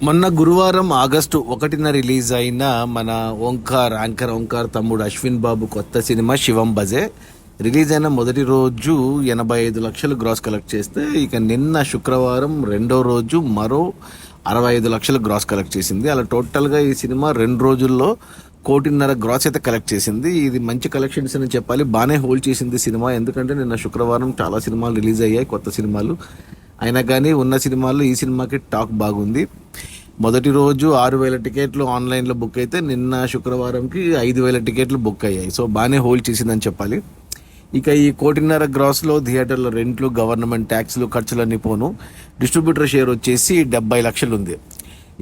మొన్న గురువారం August 1న release అయిన మన యాంకర్ ఓంకార్ తమ్ముడు అశ్విన్ బాబు కొత్త సినిమా శివం బజే రిలీజ్ అయిన మొదటి రోజు 85 లక్షలు గ్రాస్ కలెక్ట్ చేస్తే ఇక నిన్న శుక్రవారం రెండో రోజు మరో 65 లక్షలు గ్రాస్ కలెక్ట్ చేసింది. అలా టోటల్గా ఈ సినిమా 2 రోజుల్లో 1.5 కోటి గ్రాస్ అయితే కలెక్ట్ చేసింది. ఇది మంచి కలెక్షన్స్ అని చెప్పాలి. బాగానే హోల్డ్ చేసింది సినిమా. ఎందుకంటే నిన్న శుక్రవారం చాలా సినిమాలు రిలీజ్ అయ్యాయి, కొత్త సినిమాలు. అయినా కానీ ఉన్న సినిమాల్లో ఈ సినిమాకి టాక్ బాగుంది. మొదటి రోజు 6,000 టికెట్లు ఆన్లైన్లో బుక్ అయితే నిన్న శుక్రవారంకి 5,000 టికెట్లు బుక్ అయ్యాయి. సో బాగానే హోల్డ్ చేసిందని చెప్పాలి. ఇక ఈ 1.5 కోటి గ్రాస్లో థియేటర్లో రెంట్లు, గవర్నమెంట్ ట్యాక్స్లు, ఖర్చులన్నీ పోను డిస్ట్రిబ్యూటర్ షేర్ వచ్చేసి 70 లక్షలు ఉంది.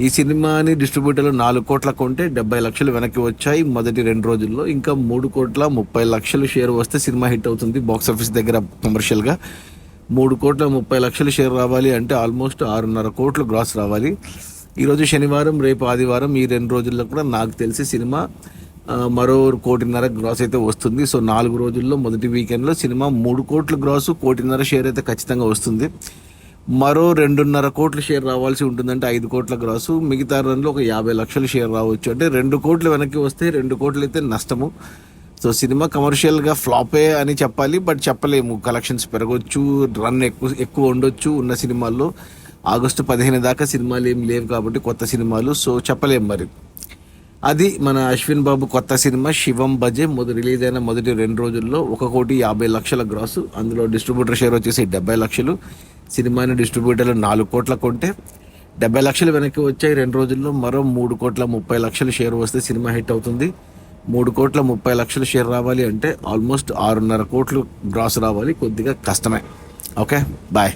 ఈ సినిమాని డిస్ట్రిబ్యూటర్లు 4 కోట్ల కొంటే 70 లక్షలు వెనక్కి వచ్చాయి మొదటి 2 రోజుల్లో. ఇంకా 3,30,00,000 షేర్ వస్తే సినిమా హిట్ అవుతుంది బాక్సాఫీస్ దగ్గర. కమర్షియల్గా 3,30,00,000 షేర్ రావాలి అంటే ఆల్మోస్ట్ 6.5 కోట్లు గ్రాస్ రావాలి. ఈరోజు శనివారం, రేపు ఆదివారం, ఈ 2 రోజుల్లో కూడా నాకు తెలిసి సినిమా మరో 1.5 కోటి గ్రాస్ అయితే వస్తుంది. సో 4 రోజుల్లో మొదటి వీకెండ్లో సినిమా 3 కోట్ల గ్రాసు, 1.5 కోటి షేర్ అయితే ఖచ్చితంగా వస్తుంది. మరో 2.5 కోట్ల షేర్ రావాల్సి ఉంటుందంటే 5 కోట్ల గ్రాసు. మిగతా రన్లో ఒక 50 లక్షల షేర్ రావచ్చు. అంటే 2 కోట్లు వెనక్కి వస్తే 2 కోట్లు అయితే నష్టము. సో సినిమా కమర్షియల్గా ఫ్లాపే అని చెప్పాలి, బట్ చెప్పలేము. కలెక్షన్స్ పెరగవచ్చు, రన్ ఎక్కువ ఉండొచ్చు. ఉన్న సినిమాల్లో ఆగస్టు 15 దాకా సినిమాలు ఏం లేవు కాబట్టి కొత్త సినిమాలు. సో చెప్పలేము మరి. అది మన అశ్విన్ బాబు కొత్త సినిమా శివం బజే రిలీజ్ అయిన మొదటి 2 రోజుల్లో 1,50,00,000 గ్రాసు. అందులో డిస్ట్రిబ్యూటర్ షేర్ వచ్చేసి 70 లక్షలు. సినిమాని డిస్ట్రిబ్యూటర్లు 4 కోట్ల కొంటే 70 లక్షలు వెనక్కి వచ్చాయి 2 రోజుల్లో. మరో 3,30,00,000 షేర్ వస్తే సినిమా హిట్ అవుతుంది. 3,30,00,000 షేర్ రావాలి అంటే ఆల్మోస్ట్ 6.5 కోట్లు గ్రాస్ రావాలి. కొద్దిగా కష్టమే. Okay, bye.